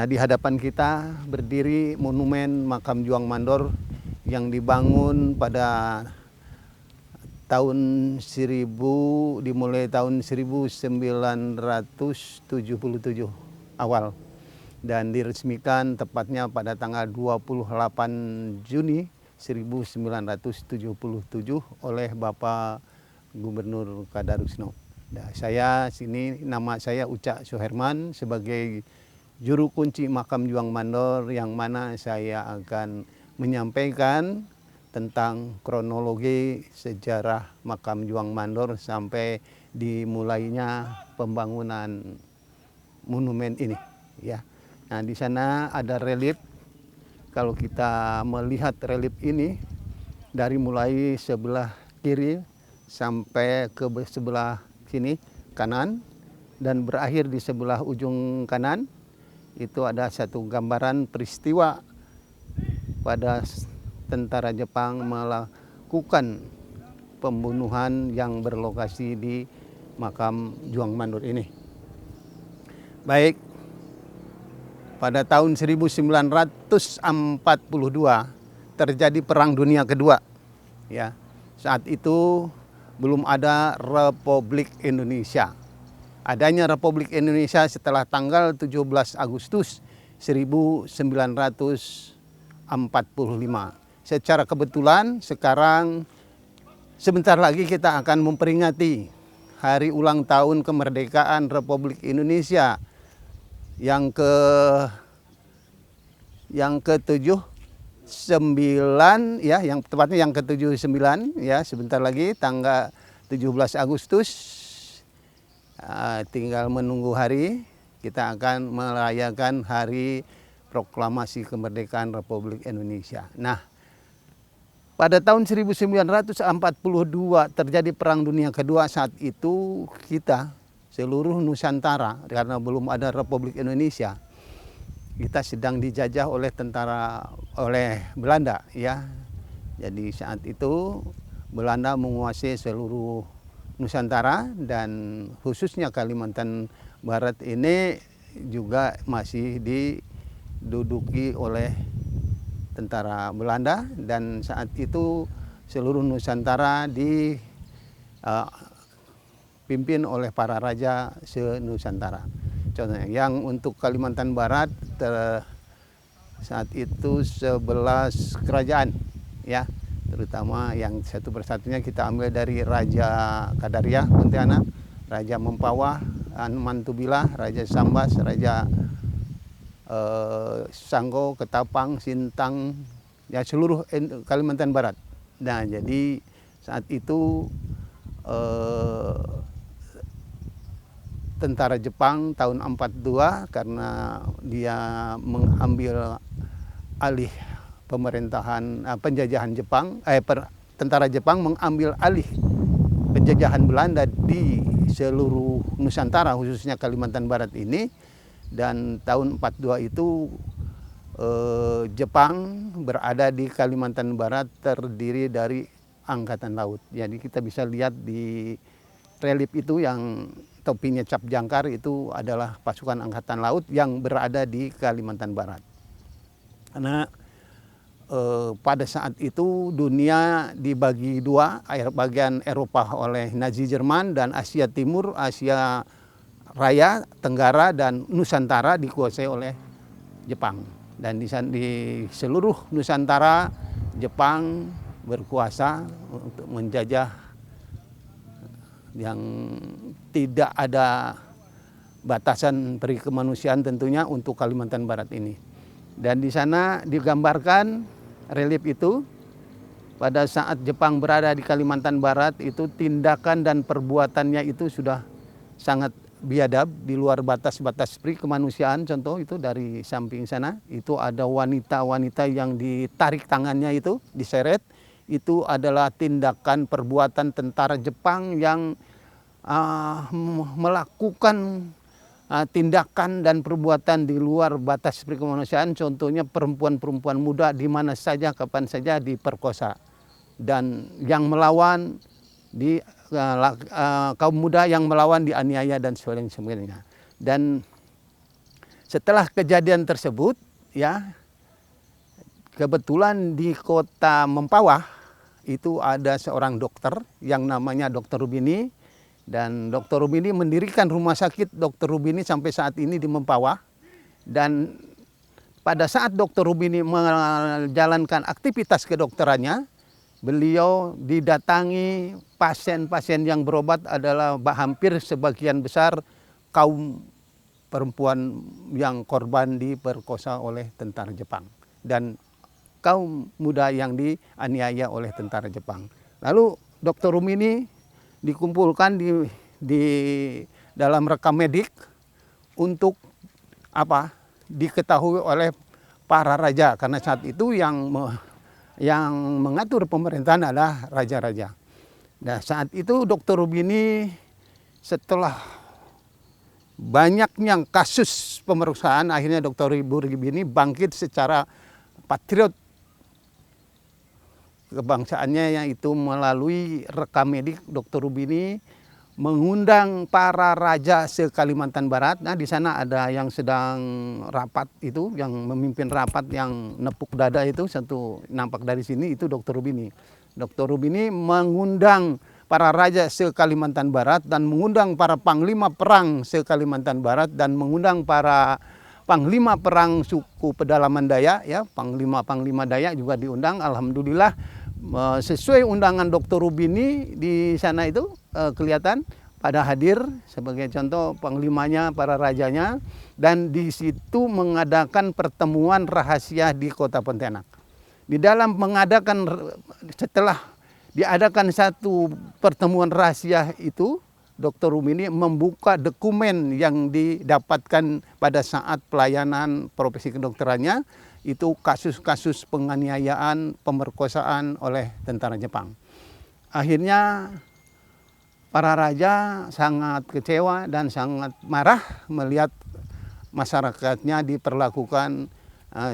Nah, di hadapan kita berdiri monumen makam Juang Mandor yang dibangun pada tahun 1000, dimulai tahun 1977 awal dan diresmikan tepatnya pada tanggal 28 Juni 1977 oleh Bapak Gubernur Kadarusno. Nah, nama saya Uca Suherman sebagai juru kunci makam Juang Mandor, yang mana saya akan menyampaikan tentang kronologi sejarah makam Juang Mandor sampai dimulainya pembangunan monumen ini, ya. Nah, di sana ada relief. Kalau kita melihat relief ini dari mulai sebelah kiri sampai ke sebelah sini kanan dan berakhir di sebelah ujung kanan, itu ada satu gambaran peristiwa pada tentara Jepang melakukan pembunuhan yang berlokasi di makam Juang Mandor ini. Baik, pada tahun 1942 terjadi Perang Dunia Kedua. Ya, saat itu belum ada Republik Indonesia. Adanya Republik Indonesia setelah tanggal 17 Agustus 1945. Secara kebetulan sekarang sebentar lagi kita akan memperingati hari ulang tahun kemerdekaan Republik Indonesia yang ke-79 ya, yang tepatnya yang ke-79 ya, sebentar lagi tanggal 17 Agustus. Tinggal menunggu hari kita akan merayakan hari proklamasi kemerdekaan Republik Indonesia. Nah, pada tahun 1942 terjadi Perang Dunia Kedua. Saat itu kita seluruh Nusantara, karena belum ada Republik Indonesia, kita sedang dijajah oleh Belanda, ya. Jadi saat itu Belanda menguasai seluruh Nusantara dan khususnya Kalimantan Barat ini juga masih diduduki oleh tentara Belanda, dan saat itu seluruh Nusantara dipimpin oleh para raja se-Nusantara. Contohnya yang untuk Kalimantan Barat saat itu 11 kerajaan, ya, terutama yang satu persatunya kita ambil dari Raja Kadaria Pontianak, Raja Mempawah Mantubila, Raja Sambas, Raja Sanggo, Ketapang, Sintang, ya, seluruh Kalimantan Barat. Nah, jadi saat itu tentara Jepang tahun 42 karena dia mengambil alih pemerintahan penjajahan Jepang, tentara Jepang mengambil alih penjajahan Belanda di seluruh Nusantara khususnya Kalimantan Barat ini. Dan tahun 42 itu Jepang berada di Kalimantan Barat terdiri dari Angkatan Laut. Jadi kita bisa lihat di relief itu yang topinya cap jangkar itu adalah pasukan Angkatan Laut yang berada di Kalimantan Barat. Karena pada saat itu dunia dibagi dua, bagian Eropa oleh Nazi Jerman dan Asia Timur, Asia Raya, Tenggara, dan Nusantara dikuasai oleh Jepang. Dan di seluruh Nusantara Jepang berkuasa untuk menjajah yang tidak ada batasan peri kemanusiaan tentunya untuk Kalimantan Barat ini. Dan di sana digambarkan relief itu pada saat Jepang berada di Kalimantan Barat itu tindakan dan perbuatannya itu sudah sangat biadab, di luar batas-batas peri kemanusiaan. Contoh itu dari samping sana itu ada wanita-wanita yang ditarik tangannya itu, diseret. Itu adalah tindakan perbuatan tentara Jepang yang melakukan tindakan dan perbuatan di luar batas peri kemanusiaan. Contohnya perempuan-perempuan muda di mana saja, kapan saja diperkosa. Dan yang melawan kaum muda yang melawan dianiaya dan sebagainya. Dan Setelah kejadian tersebut, ya, kebetulan di kota Mempawah itu ada seorang dokter yang namanya Dr. Rubini, dan Dr. Rubini mendirikan rumah sakit Dr. Rubini sampai saat ini di Mempawah. Dan pada saat Dr. Rubini menjalankan aktivitas kedokterannya, beliau didatangi pasien-pasien yang berobat adalah hampir sebagian besar kaum perempuan yang korban diperkosa oleh tentara Jepang dan kaum muda yang dianiaya oleh tentara Jepang. Lalu Dr. Rubini dikumpulkan di dalam rekam medik untuk apa? Diketahui oleh para raja, karena saat itu yang mengatur pemerintahan adalah raja-raja. Nah, saat itu Dr. Rubini setelah banyaknya kasus pemerkosaan, akhirnya Dr. Rubini bangkit secara patriot kebangsaannya, yaitu melalui rekam medik. Dr. Rubini mengundang para raja se-Kalimantan Barat. Nah, di sana ada yang sedang rapat itu, yang memimpin rapat yang nepuk dada itu, satu nampak dari sini, itu Dr. Rubini. Dr. Rubini mengundang para raja se-Kalimantan Barat dan mengundang para panglima perang se-Kalimantan Barat dan mengundang para panglima perang suku pedalaman Dayak, ya, panglima Dayak juga diundang. Alhamdulillah, sesuai undangan Dr. Rubini di sana itu kelihatan pada hadir sebagai contoh panglimanya, para rajanya, dan di situ mengadakan pertemuan rahasia di Kota Pontianak. Di dalam mengadakan, setelah diadakan satu pertemuan rahasia itu, Dr. Rubini membuka dokumen yang didapatkan pada saat pelayanan profesi kedokterannya, itu kasus-kasus penganiayaan, pemerkosaan oleh tentara Jepang. Akhirnya para raja sangat kecewa dan sangat marah melihat masyarakatnya diperlakukan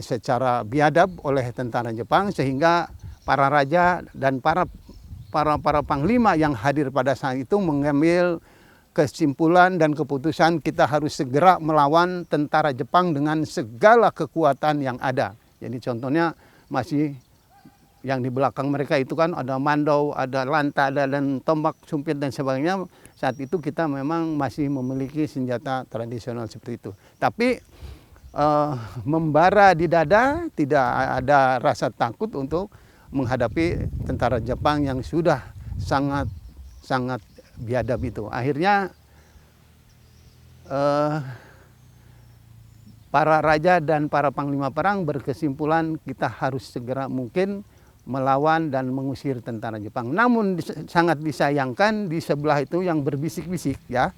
secara biadab oleh tentara Jepang, sehingga para raja dan para panglima yang hadir pada saat itu mengambil kesimpulan dan keputusan, kita harus segera melawan tentara Jepang dengan segala kekuatan yang ada. Jadi contohnya masih yang di belakang mereka itu kan ada mandau, ada lanta, ada dan tombak, sumpit dan sebagainya. Saat itu kita memang masih memiliki senjata tradisional seperti itu. Tapi membara di dada, tidak ada rasa takut untuk menghadapi tentara Jepang yang sudah sangat biadab itu. Akhirnya para raja dan para panglima perang berkesimpulan kita harus segera mungkin melawan dan mengusir tentara Jepang. Namun sangat disayangkan di sebelah itu yang berbisik-bisik, ya,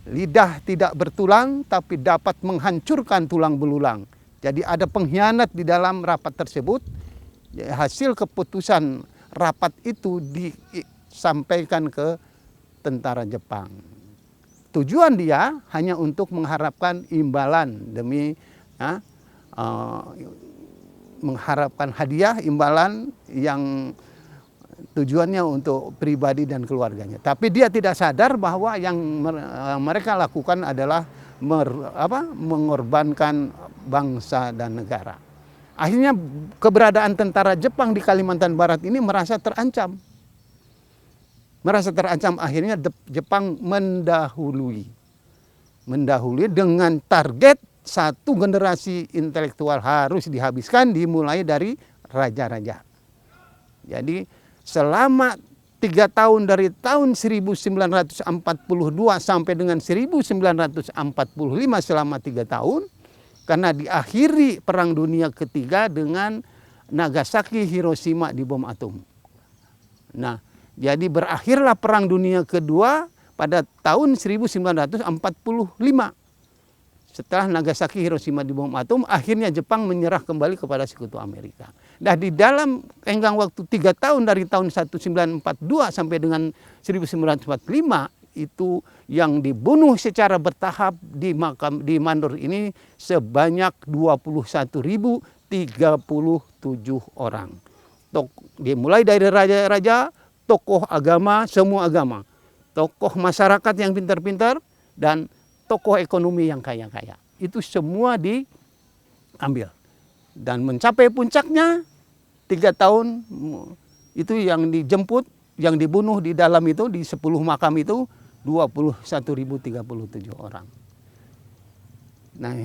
lidah tidak bertulang tapi dapat menghancurkan tulang belulang. Jadi ada pengkhianat di dalam rapat tersebut. Hasil keputusan rapat itu disampaikan ke tentara Jepang. Tujuan dia hanya untuk mengharapkan imbalan demi mengharapkan hadiah, imbalan yang tujuannya untuk pribadi dan keluarganya. Tapi dia tidak sadar bahwa yang mereka lakukan adalah mengorbankan bangsa dan negara. Akhirnya keberadaan tentara Jepang di Kalimantan Barat ini merasa terancam. Akhirnya Jepang mendahului dengan target satu generasi intelektual harus dihabiskan, dimulai dari raja-raja. Jadi selama 3 tahun, dari tahun 1942 sampai dengan 1945, selama 3 tahun, karena diakhiri Perang Dunia Ketiga dengan Nagasaki, Hiroshima dibom atom. Nah, jadi berakhirlah Perang Dunia Kedua pada tahun 1945. Setelah Nagasaki, Hiroshima dibom atom, akhirnya Jepang menyerah kembali kepada Sekutu Amerika. Nah, di dalam tenggang waktu 3 tahun dari tahun 1942 sampai dengan 1945, itu yang dibunuh secara bertahap di Mandor ini sebanyak 21.037 orang. Dimulai dari raja-raja, tokoh agama, semua agama, tokoh masyarakat yang pintar-pintar, dan tokoh ekonomi yang kaya-kaya. itu semua diambil. Dan mencapai puncaknya 3 tahun itu yang dijemput, yang dibunuh di dalam itu di 10 makam itu 21.037 orang. Nah,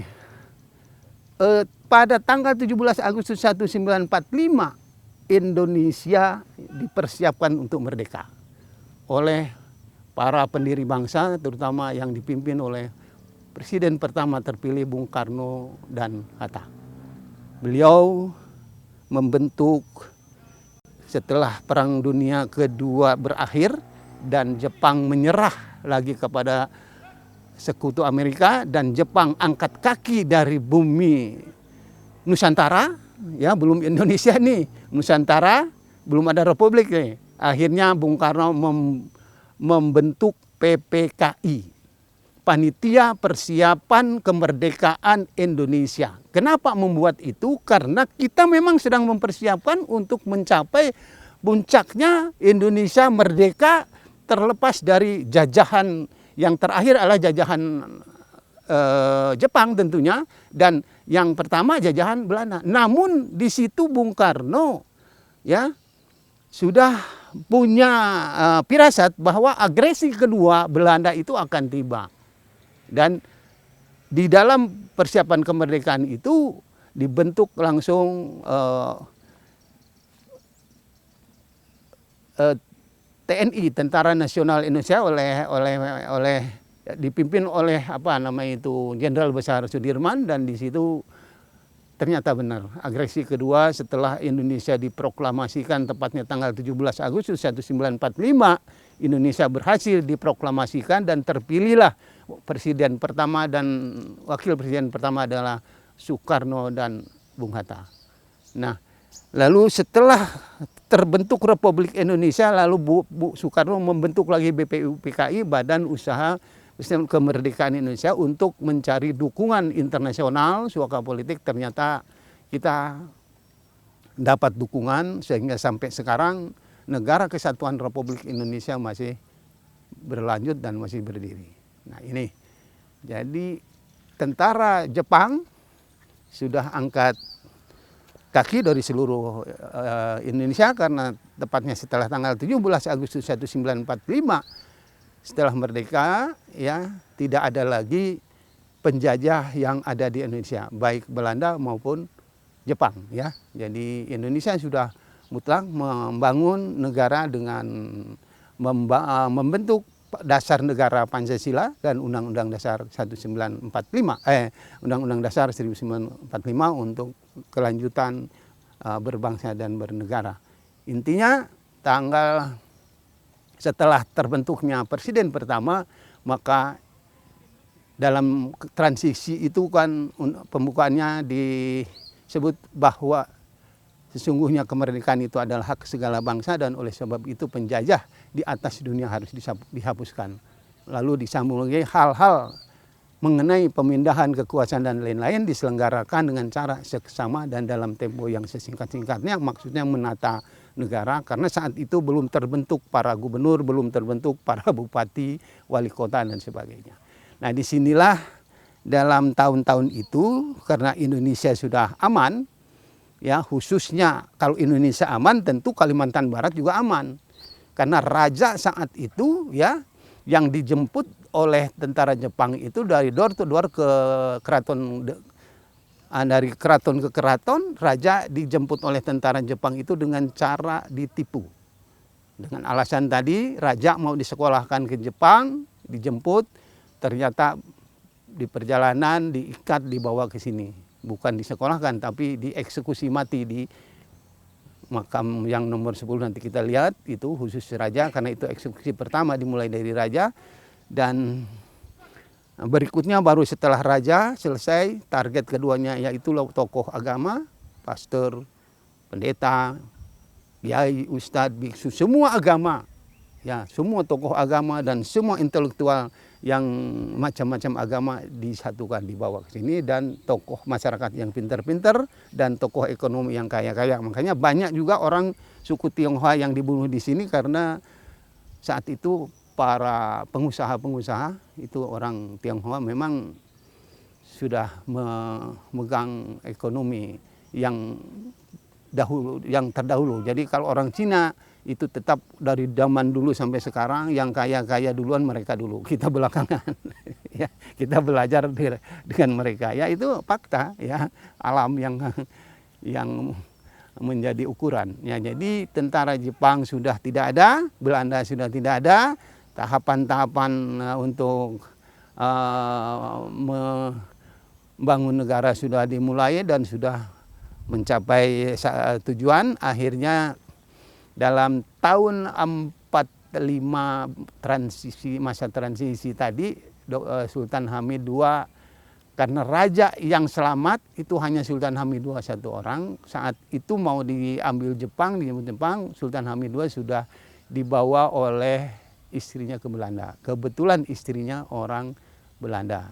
pada tanggal 17 Agustus 1945 Indonesia dipersiapkan untuk merdeka oleh para pendiri bangsa, terutama yang dipimpin oleh Presiden pertama terpilih Bung Karno dan Hatta. Beliau membentuk setelah Perang Dunia Kedua berakhir dan Jepang menyerah lagi kepada sekutu Amerika dan Jepang angkat kaki dari bumi Nusantara, ya belum Indonesia nih, Nusantara belum ada republik nih. Akhirnya Bung Karno membentuk PPKI, Panitia Persiapan Kemerdekaan Indonesia. Kenapa membuat itu? Karena kita memang sedang mempersiapkan untuk mencapai puncaknya Indonesia merdeka terlepas dari jajahan. Yang terakhir adalah jajahan Jepang tentunya, dan yang pertama jajahan Belanda. Namun di situ Bung Karno ya sudah punya firasat bahwa agresi kedua Belanda itu akan tiba. Dan di dalam persiapan kemerdekaan itu dibentuk langsung TNI, Tentara Nasional Indonesia, dipimpin oleh Jenderal Besar Sudirman. Dan di situ ternyata benar agresi kedua setelah Indonesia diproklamasikan tepatnya tanggal 17 Agustus 1945 Indonesia berhasil diproklamasikan dan terpilihlah presiden pertama, dan wakil presiden pertama adalah Soekarno dan Bung Hatta. Nah, lalu setelah terbentuk Republik Indonesia, lalu Bu Soekarno membentuk lagi BPUPKI, Badan Usaha Kemerdekaan Indonesia, untuk mencari dukungan internasional suaka politik. Ternyata kita dapat dukungan sehingga sampai sekarang Negara Kesatuan Republik Indonesia masih berlanjut dan masih berdiri. Nah ini, jadi tentara Jepang sudah angkat kaki dari seluruh Indonesia, karena tepatnya setelah tanggal 17 Agustus 1945 setelah merdeka ya tidak ada lagi penjajah yang ada di Indonesia, baik Belanda maupun Jepang ya. Jadi Indonesia sudah mutlak membangun negara dengan membentuk dasar negara Pancasila dan Undang-Undang Dasar 1945 Undang-Undang Dasar 1945 untuk kelanjutan berbangsa dan bernegara. Intinya setelah terbentuknya presiden pertama, maka dalam transisi itu kan pembukaannya disebut bahwa sesungguhnya kemerdekaan itu adalah hak segala bangsa, dan oleh sebab itu penjajah di atas dunia harus dihapuskan. Lalu disambung lagi hal-hal mengenai pemindahan kekuasaan dan lain-lain diselenggarakan dengan cara seksama dan dalam tempo yang sesingkat-singkatnya, maksudnya menata negara, karena saat itu belum terbentuk para gubernur, belum terbentuk para bupati, wali kota dan sebagainya. Nah disinilah dalam tahun-tahun itu, karena Indonesia sudah aman, ya khususnya kalau Indonesia aman tentu Kalimantan Barat juga aman, karena raja saat itu ya yang dijemput oleh tentara Jepang itu dari door to door ke keraton, dari keraton ke keraton, raja dijemput oleh tentara Jepang itu dengan cara ditipu. Dengan alasan tadi raja mau disekolahkan ke Jepang, dijemput, ternyata di perjalanan diikat, dibawa ke sini. Bukan disekolahkan tapi dieksekusi mati di makam yang nomor 10 nanti kita lihat, itu khusus raja, karena itu eksekusi pertama dimulai dari raja. Dan berikutnya baru setelah raja selesai, target keduanya yaitu tokoh agama, pastor, pendeta, kiai, ustadz, biksu, semua agama, ya semua tokoh agama dan semua intelektual yang macam-macam agama disatukan, dibawa ke sini, dan tokoh masyarakat yang pintar-pintar dan tokoh ekonomi yang kaya-kaya. Makanya banyak juga orang suku Tionghoa yang dibunuh di sini, karena saat itu para pengusaha-pengusaha itu orang Tionghoa memang sudah memegang ekonomi yang yang terdahulu. Jadi kalau orang Cina itu tetap dari zaman dulu sampai sekarang yang kaya-kaya duluan mereka dulu, kita belakangan. Ya, kita belajar dengan mereka. Ya itu fakta ya, alam yang menjadi ukuran. Ya, jadi tentara Jepang sudah tidak ada, Belanda sudah tidak ada, tahapan-tahapan untuk membangun negara sudah dimulai dan sudah mencapai tujuan. Akhirnya dalam tahun 45 masa transisi tadi, Sultan Hamid II, karena raja yang selamat itu hanya Sultan Hamid II satu orang. Saat itu mau diambil Jepang, Sultan Hamid II sudah dibawa oleh istrinya ke Belanda. Kebetulan istrinya orang Belanda.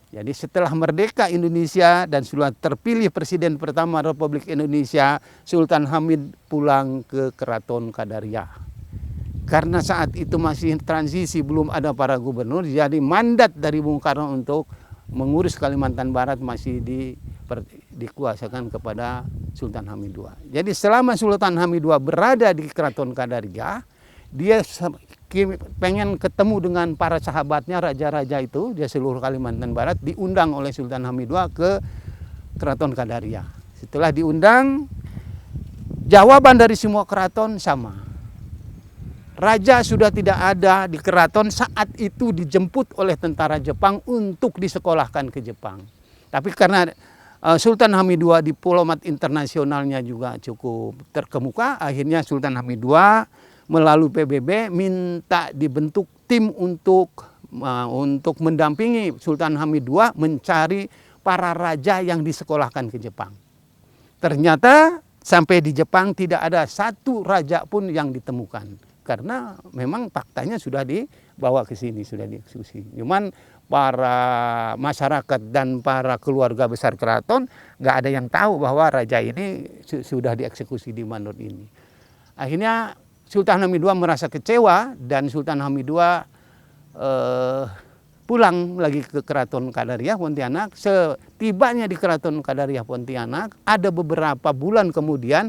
Jadi setelah merdeka Indonesia dan sudah terpilih Presiden pertama Republik Indonesia, Sultan Hamid pulang ke Keraton Kadaria. Karena saat itu masih transisi, belum ada para gubernur, jadi mandat dari Bung Karno untuk mengurus Kalimantan Barat masih dikuasakan kepada Sultan Hamid II. Jadi selama Sultan Hamid II berada di Keraton Kadaria, dia pengen ketemu dengan para sahabatnya, raja-raja itu di seluruh Kalimantan Barat, diundang oleh Sultan Hamid II ke Keraton Kadaria. Setelah diundang, jawaban dari semua keraton sama. Raja sudah tidak ada di keraton, saat itu dijemput oleh tentara Jepang untuk disekolahkan ke Jepang. Tapi karena Sultan Hamid II diplomat internasionalnya juga cukup terkemuka, akhirnya Sultan Hamid II melalui PBB minta dibentuk tim untuk mendampingi Sultan Hamid II mencari para raja yang disekolahkan ke Jepang. Ternyata sampai di Jepang tidak ada satu raja pun yang ditemukan. Karena memang faktanya sudah dibawa ke sini, sudah dieksekusi. Cuman para masyarakat dan para keluarga besar keraton nggak ada yang tahu bahwa raja ini sudah dieksekusi di Manor ini. Akhirnya Sultan Hamid II merasa kecewa dan Sultan Hamid II pulang lagi ke Keraton Kadaria Pontianak. Setibanya di Keraton Kadaria Pontianak, ada beberapa bulan kemudian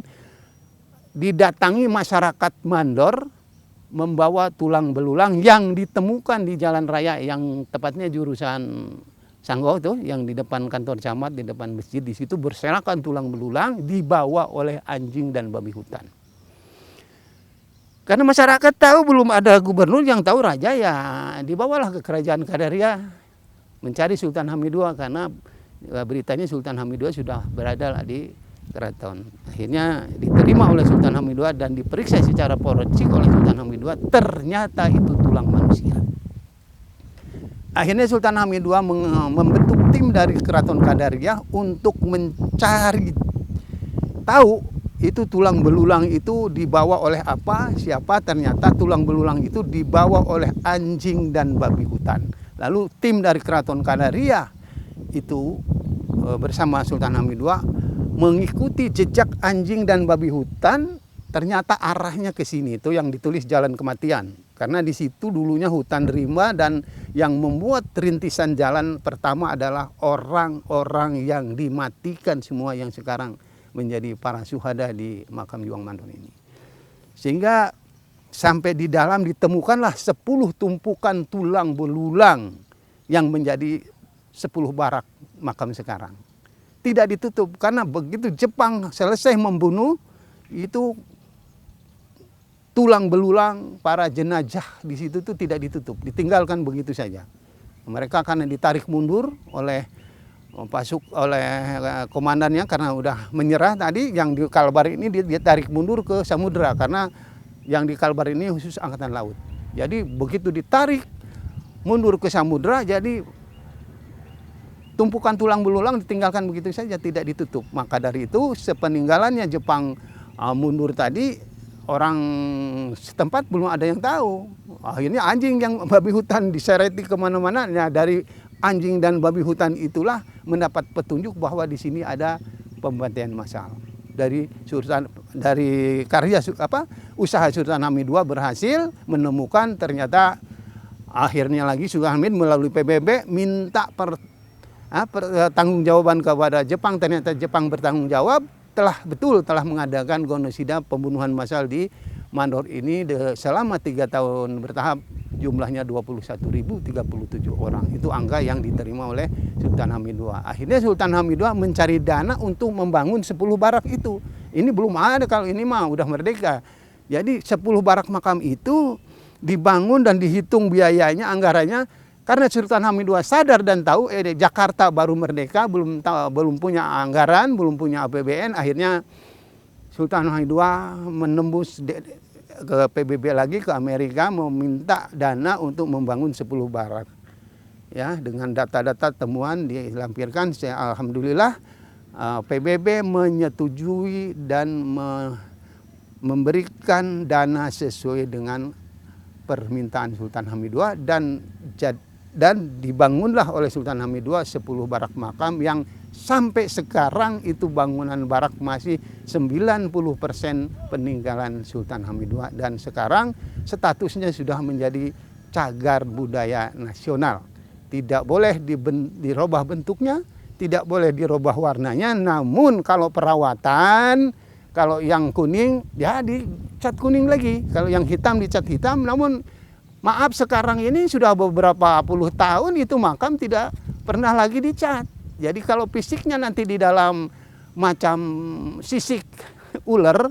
didatangi masyarakat Mandor membawa tulang belulang yang ditemukan di jalan raya yang tepatnya jurusan Sanggau tuh, yang di depan kantor camat, di depan masjid, di situ berserakan tulang belulang dibawa oleh anjing dan babi hutan. Karena masyarakat tahu belum ada gubernur, yang tahu raja, ya dibawalah ke kerajaan Kadaria mencari Sultan Hamid II, karena beritanya Sultan Hamid II sudah berada di keraton. Akhirnya diterima oleh Sultan Hamid II dan diperiksa secara forensik oleh Sultan Hamid II, ternyata itu tulang manusia. Akhirnya Sultan Hamid II membentuk tim dari Keraton Kadaria untuk mencari tahu itu tulang belulang itu dibawa oleh apa, siapa. Ternyata tulang belulang itu dibawa oleh anjing dan babi hutan. Lalu tim dari Keraton Kadaria itu bersama Sultan Hamid II mengikuti jejak anjing dan babi hutan. Ternyata arahnya ke sini, itu yang ditulis Jalan Kematian. Karena di situ dulunya hutan rimba, dan yang membuat rintisan jalan pertama adalah orang-orang yang dimatikan semua, yang sekarang menjadi para syuhada di makam Juang Mandor ini. Sehingga sampai di dalam ditemukanlah 10 tumpukan tulang belulang yang menjadi 10 barak makam sekarang. Tidak ditutup, karena begitu Jepang selesai membunuh, itu tulang belulang para jenazah di situ tuh tidak ditutup, ditinggalkan begitu saja. Mereka karena ditarik mundur oleh komandannya karena udah menyerah tadi. Yang di Kalbar ini dia tarik mundur ke samudera, karena yang di Kalbar ini khusus angkatan laut. Jadi begitu ditarik mundur ke samudera, jadi tumpukan tulang belulang ditinggalkan begitu saja, tidak ditutup. Maka dari itu sepeninggalannya Jepang mundur tadi, orang setempat belum ada yang tahu. Akhirnya anjing yang babi hutan disereti kemana-mana. Nah, dari anjing dan babi hutan itulah mendapat petunjuk bahwa di sini ada pembantaian massal. Dari karya usaha Sultan Hamid II berhasil menemukan. Ternyata akhirnya lagi Sultan Hamid melalui PBB minta pertanggungjawaban kepada Jepang. Ternyata Jepang bertanggung jawab, telah mengadakan genosida pembunuhan massal di Mandor ini selama 3 tahun bertahap. Jumlahnya 21.037 orang. Itu angka yang diterima oleh Sultan Hamid II. Akhirnya Sultan Hamid II mencari dana untuk membangun 10 barak itu. Ini belum ada, kalau ini mah udah merdeka. Jadi 10 barak makam itu dibangun dan dihitung biayanya, anggarannya. Karena Sultan Hamid II sadar dan tahu Jakarta baru merdeka, belum punya anggaran, belum punya APBN. Akhirnya Sultan Hamid II menembus ke PBB lagi, ke Amerika, meminta dana untuk membangun 10 barak. Ya, dengan data-data temuan dilampirkan, alhamdulillah PBB menyetujui dan memberikan dana sesuai dengan permintaan Sultan Hamid II, dan dibangunlah oleh Sultan Hamid II 10 barak makam yang sampai sekarang itu bangunan barak masih 90% peninggalan Sultan Hamid II, dan sekarang statusnya sudah menjadi cagar budaya nasional. Tidak boleh dirubah bentuknya, tidak boleh dirubah warnanya, namun kalau perawatan, kalau yang kuning ya dicat kuning lagi, kalau yang hitam dicat hitam. Namun maaf, sekarang ini sudah beberapa puluh tahun itu makam tidak pernah lagi dicat. Jadi kalau fisiknya nanti di dalam macam sisik ular,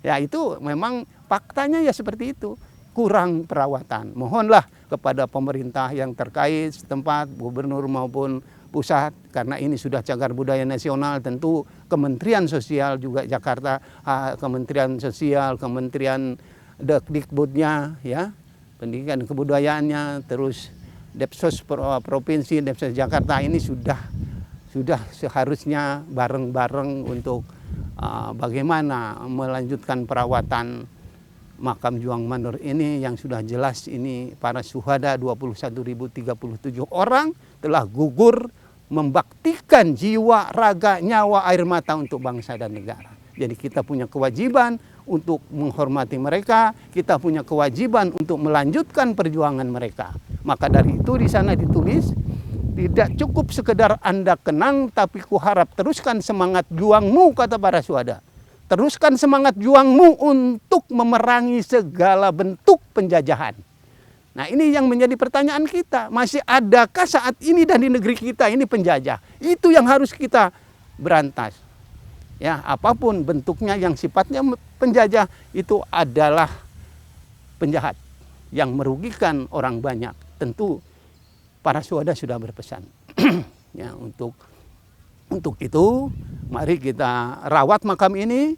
ya itu memang faktanya ya seperti itu. Kurang perawatan. Mohonlah kepada pemerintah yang terkait setempat, gubernur maupun pusat, karena ini sudah cagar budaya nasional. Tentu Kementerian Sosial juga Jakarta, Kementerian Sosial, Kementerian Dikbudnya, ya, pendidikan kebudayaannya, terus Depsos Provinsi, Depsos Jakarta ini sudah seharusnya bareng-bareng untuk bagaimana melanjutkan perawatan makam Juang Mandor ini, yang sudah jelas ini para syuhada 21.037 orang telah gugur membaktikan jiwa, raga, nyawa, air mata untuk bangsa dan negara. Jadi kita punya kewajiban untuk menghormati mereka, kita punya kewajiban untuk melanjutkan perjuangan mereka. Maka dari itu di sana ditulis, tidak cukup sekedar Anda kenang, tapi kuharap teruskan semangat juangmu, kata para syuhada. Teruskan semangat juangmu untuk memerangi segala bentuk penjajahan. Nah, ini yang menjadi pertanyaan kita. Masih adakah saat ini dan di negeri kita ini penjajah? Itu yang harus kita berantas. Ya, apapun bentuknya yang sifatnya penjajah itu adalah penjahat yang merugikan orang banyak. Tentu para syuhada sudah berpesan. Ya, untuk itu mari kita rawat makam ini,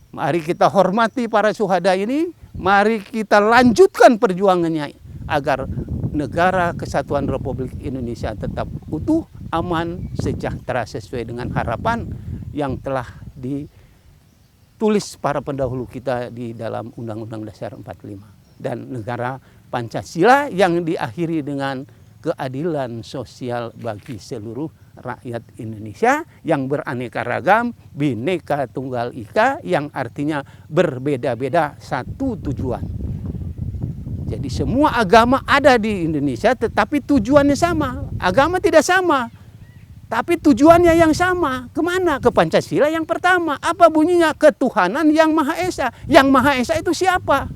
mari kita hormati para syuhada ini, mari kita lanjutkan perjuangannya agar negara kesatuan Republik Indonesia tetap utuh, aman, sejahtera sesuai dengan harapan yang telah ditulis para pendahulu kita di dalam Undang-Undang Dasar 45, dan negara Pancasila yang diakhiri dengan keadilan sosial bagi seluruh rakyat Indonesia yang beraneka ragam, Bhinneka Tunggal Ika, yang artinya berbeda-beda satu tujuan. Jadi semua agama ada di Indonesia, tetapi tujuannya sama. Agama tidak sama, tapi tujuannya yang sama. Kemana? Ke Pancasila yang pertama. Apa bunyinya? Ketuhanan yang Maha Esa. Yang Maha Esa itu siapa?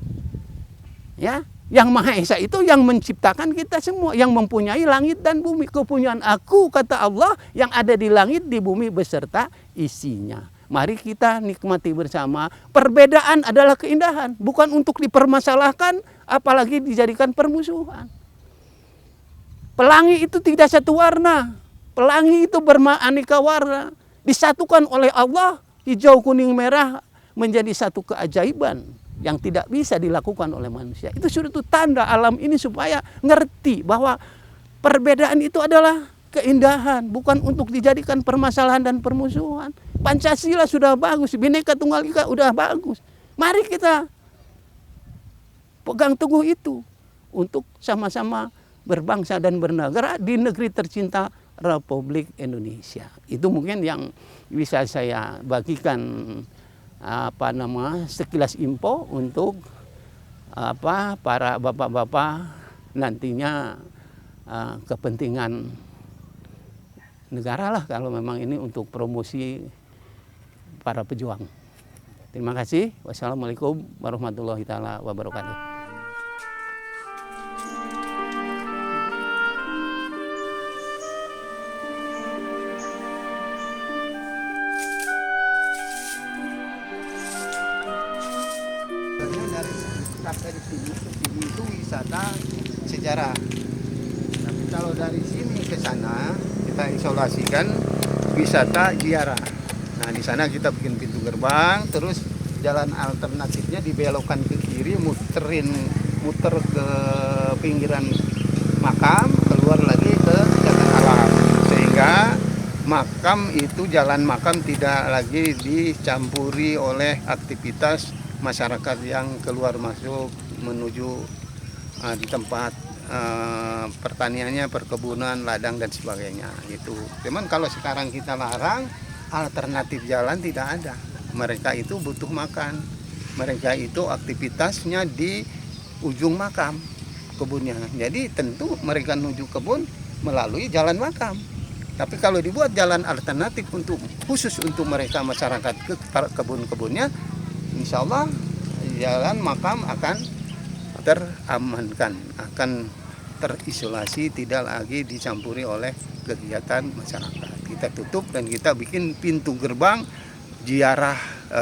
Ya, yang Maha Esa itu yang menciptakan kita semua, yang mempunyai langit dan bumi. Kepunyaan aku, kata Allah, yang ada di langit, di bumi beserta isinya. Mari kita nikmati bersama. Perbedaan adalah keindahan, bukan untuk dipermasalahkan, apalagi dijadikan permusuhan. Pelangi itu tidak satu warna. Pelangi itu beraneka warna. Disatukan oleh Allah, hijau, kuning, merah, menjadi satu keajaiban yang tidak bisa dilakukan oleh manusia. Itu sudah tanda alam ini supaya ngerti bahwa perbedaan itu adalah keindahan, bukan untuk dijadikan permasalahan dan permusuhan. Pancasila sudah bagus, Bhinneka Tunggal Ika sudah bagus. Mari kita pegang teguh itu untuk sama-sama berbangsa dan bernegara di negeri tercinta Republik Indonesia. Itu mungkin yang bisa saya bagikan sekilas info untuk para bapak-bapak nantinya kepentingan negara lah kalau memang ini untuk promosi para pejuang. Terima kasih. Wassalamualaikum warahmatullahi taala wabarakatuh. Dari sini ke sini itu wisata sejarah. Tapi kalau dari sini ke sana kita isolasikan wisata ziarah. Nah di sana kita bikin pintu gerbang, terus jalan alternatifnya dibelokkan ke kiri, muter ke pinggiran makam, keluar lagi ke jalan alam. Sehingga makam itu, jalan makam tidak lagi dicampuri oleh aktivitas masyarakat yang keluar masuk menuju di tempat pertaniannya, perkebunan, ladang dan sebagainya gitu. Cuman kalau sekarang kita larang, alternatif jalan tidak ada. Mereka itu butuh makan. Mereka itu aktivitasnya di ujung makam kebunnya. Jadi tentu mereka menuju kebun melalui jalan makam. Tapi kalau dibuat jalan alternatif khusus untuk mereka masyarakat ke kebun-kebunnya, insya Allah jalan makam akan teramankan, akan terisolasi, tidak lagi dicampuri oleh kegiatan masyarakat. Kita tutup dan kita bikin pintu gerbang ziarah,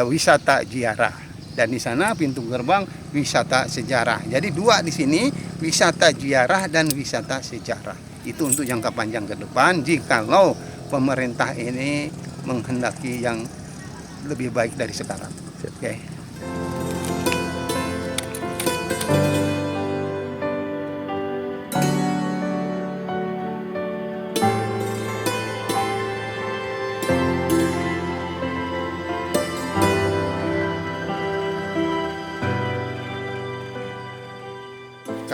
wisata ziarah, dan di sana pintu gerbang wisata sejarah. Jadi dua di sini, wisata ziarah dan wisata sejarah. Itu untuk jangka panjang ke depan jikalau pemerintah ini menghendaki yang lebih baik dari sekarang. Oke.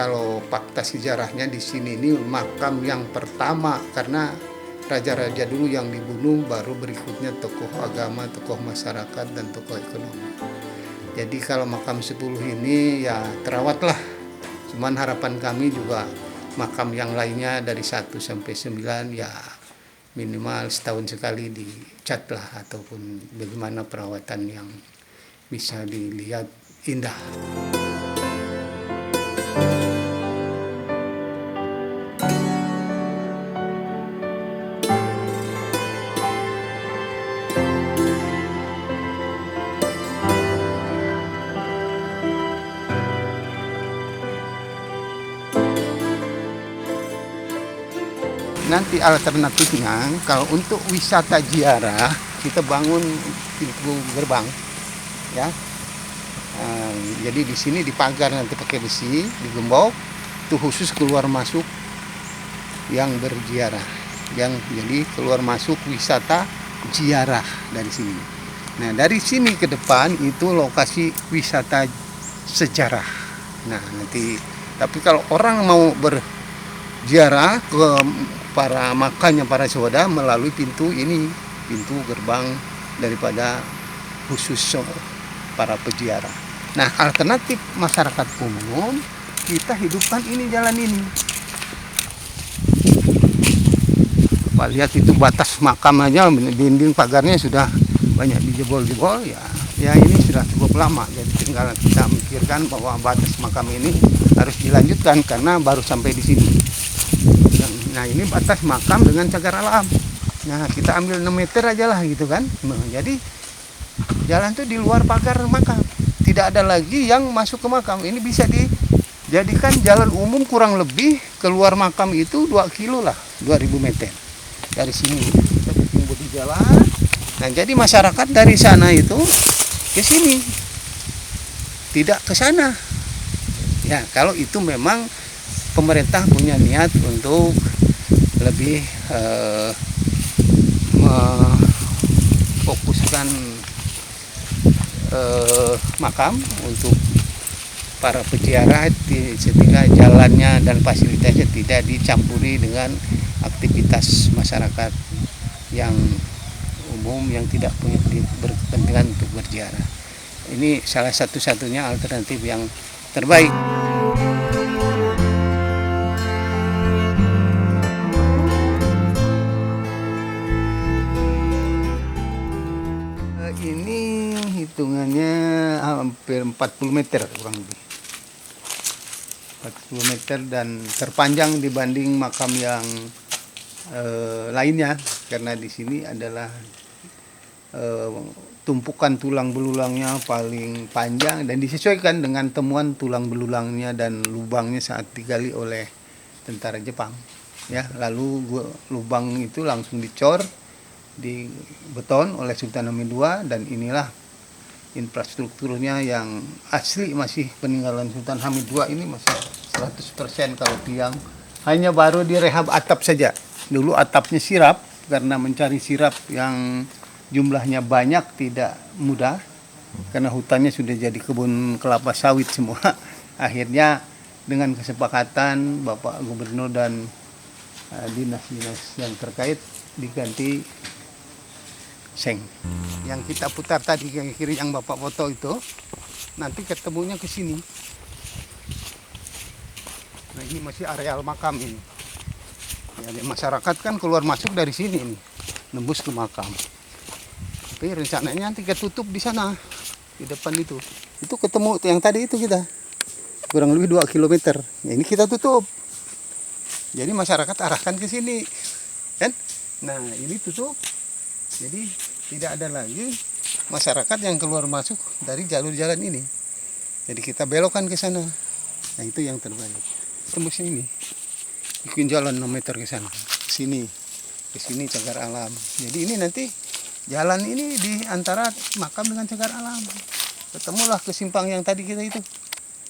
Kalau fakta sejarahnya di sini ini makam yang pertama, karena raja-raja dulu yang dibunuh, baru berikutnya tokoh agama, tokoh masyarakat, dan tokoh ekonomi. Jadi kalau makam 10 ini ya terawatlah. Cuman harapan kami juga makam yang lainnya dari 1 sampai 9 ya minimal setahun sekali dicat lah, ataupun bagaimana perawatan yang bisa dilihat indah. Nanti alternatifnya kalau untuk wisata ziarah kita bangun pintu gerbang, ya. Jadi di sini dipagar nanti pakai besi, digembok, itu khusus keluar masuk yang berziarah, yang jadi keluar masuk wisata ziarah dari sini. Nah dari sini ke depan itu lokasi wisata sejarah. Nah nanti, tapi kalau orang mau berziarah ke para makamnya para syuhada melalui pintu ini, pintu gerbang daripada khusus para peziarah. Nah alternatif masyarakat umum kita hidupkan ini, jalan ini. Pak lihat itu batas makam aja, dinding pagarnya sudah banyak dijebol-jebol ya. Ya ini sudah cukup lama, jadi tinggal kita mikirkan bahwa batas makam ini harus dilanjutkan karena baru sampai di sini. Nah ini batas makam dengan cagar alam. Nah kita ambil 6 meter aja lah gitu kan. Nah, jadi jalan itu di luar pagar makam. Tidak ada lagi yang masuk ke makam. Ini bisa dijadikan jalan umum, kurang lebih keluar makam itu 2 kilo lah, 2000 meter. Dari sini kita bikin bodi jalan. Nah jadi masyarakat dari sana itu ke sini, tidak ke sana. Ya kalau itu memang pemerintah punya niat untuk lebih memfokuskan makam untuk para peziarah, sehingga jalannya dan fasilitasnya tidak dicampuri dengan aktivitas masyarakat yang umum yang tidak punya berkepentingan untuk berziarah. Ini salah satu-satunya alternatif yang terbaik. hitungannya hampir 40 meter kurang lebih. 40 meter dan terpanjang dibanding makam yang lainnya, karena di sini adalah tumpukan tulang belulangnya paling panjang dan disesuaikan dengan temuan tulang belulangnya dan lubangnya saat digali oleh tentara Jepang. Ya, lalu lubang itu langsung dicor di beton oleh Sultan Hamid II, dan inilah infrastrukturnya yang asli, masih peninggalan Sultan Hamid II ini masih 100%. Kalau tiang hanya baru direhab atap saja. Dulu atapnya sirap, karena mencari sirap yang jumlahnya banyak tidak mudah karena hutannya sudah jadi kebun kelapa sawit semua. Akhirnya dengan kesepakatan Bapak Gubernur dan dinas-dinas yang terkait diganti seng. Yang kita putar tadi yang kiri yang Bapak foto itu nanti ketemunya ke sini. Nah, ini masih areal makam ini. Ya, masyarakat kan keluar masuk dari sini nih, nembus ke makam. Tapi rencananya nanti ketutup di sana, di depan itu. Itu ketemu yang tadi itu kita kurang lebih 2 km. Ya, ini kita tutup. Jadi masyarakat arahkan ke sini, kan? Nah, ini tutup. Jadi tidak ada lagi masyarakat yang keluar masuk dari jalur jalan ini. Jadi kita belokkan ke sana. Nah, itu yang terbaik. Tembus ini. Bikin jalan 6 meter ke sana. Ke sini cagar alam. Jadi ini nanti jalan ini di antara makam dengan cagar alam. Ketemulah ke simpang yang tadi kita itu.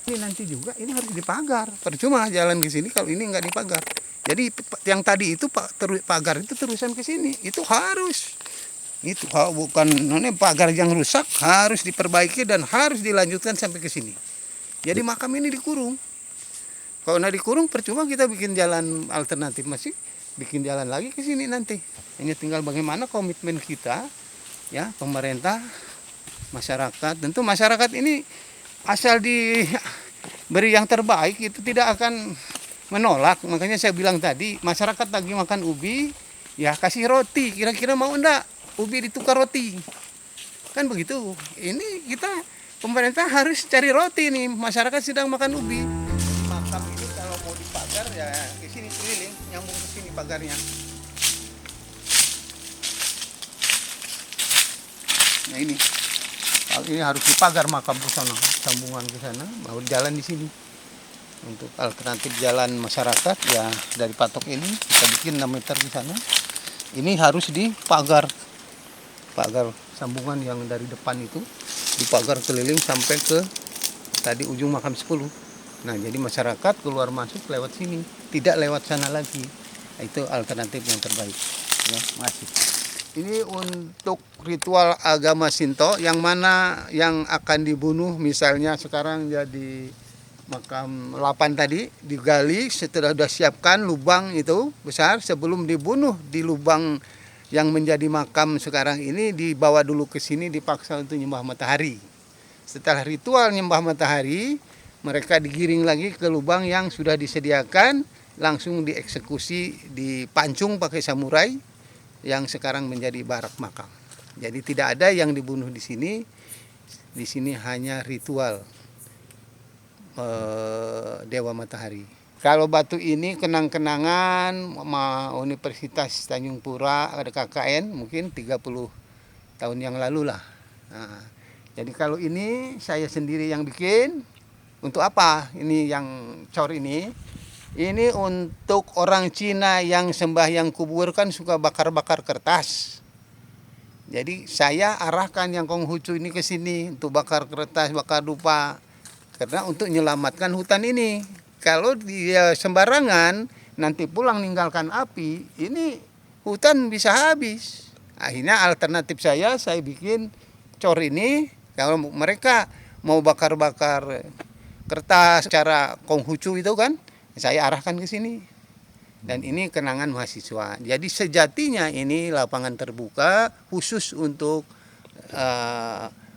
Ini nanti juga ini harus dipagar. Percuma jalan ke sini kalau ini nggak dipagar. Jadi yang tadi itu pagar itu terusan ke sini. Itu harus. Itu bukan pagar yang rusak, harus diperbaiki dan harus dilanjutkan sampai ke sini. Jadi makam ini dikurung. Kalau nggak dikurung percuma kita bikin jalan alternatif, masih bikin jalan lagi ke sini nanti. Hanya tinggal bagaimana komitmen kita, ya, pemerintah, masyarakat. Tentu masyarakat ini asal diberi yang terbaik itu tidak akan menolak. Makanya saya bilang tadi, masyarakat lagi makan ubi, ya kasih roti. Kira-kira mau enggak ubi ditukar roti? Kan begitu. Ini kita pemerintah harus cari roti nih. Masyarakat sedang makan ubi. Makam ini kalau mau dipagar ya ke sini keliling, nyambung ke sini pagarnya. Nah ini, kalau ini harus dipagar makam ke sana, sambungan ke sana, baru jalan di sini. Untuk alternatif jalan masyarakat ya dari patok ini kita bikin 6 meter di sana. Ini harus dipagar, pagar sambungan yang dari depan itu dipagar keliling sampai ke tadi ujung makam 10. Nah, jadi masyarakat keluar masuk lewat sini, tidak lewat sana lagi. Nah, itu alternatif yang terbaik. Ya, masih. Ini untuk ritual agama Shinto yang mana yang akan dibunuh, misalnya sekarang jadi makam 8 tadi digali, setelah sudah siapkan lubang itu besar, sebelum dibunuh di lubang yang menjadi makam sekarang ini dibawa dulu ke sini, dipaksa untuk nyembah matahari. Setelah ritual nyembah matahari, mereka digiring lagi ke lubang yang sudah disediakan, langsung dieksekusi, dipancung pakai samurai yang sekarang menjadi barak makam. Jadi tidak ada yang dibunuh di sini. Di sini hanya ritual Dewa Matahari. Kalau batu ini kenang-kenangan Universitas Tanjung Pura, ada KKN mungkin 30 tahun yang lalu lah. Nah, jadi kalau ini saya sendiri yang bikin. Untuk apa? Ini yang cor ini untuk orang Cina yang sembahyang kubur kan suka bakar-bakar kertas. Jadi saya arahkan yang Konghucu ini ke sini untuk bakar kertas, bakar dupa. Karena untuk menyelamatkan hutan ini. Kalau dia sembarangan nanti pulang ninggalkan api, ini hutan bisa habis. Akhirnya alternatif saya bikin cor ini. Kalau mereka mau bakar-bakar kertas cara Konghucu itu kan, saya arahkan ke sini. Dan ini kenangan mahasiswa. Jadi sejatinya ini lapangan terbuka khusus untuk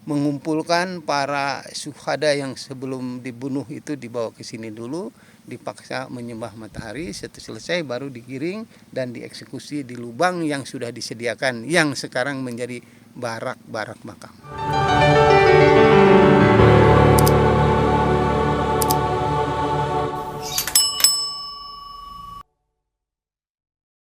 mengumpulkan para syuhada yang sebelum dibunuh itu dibawa ke sini dulu, dipaksa menyembah matahari, setelah selesai baru digiring dan dieksekusi di lubang yang sudah disediakan, yang sekarang menjadi barak-barak makam.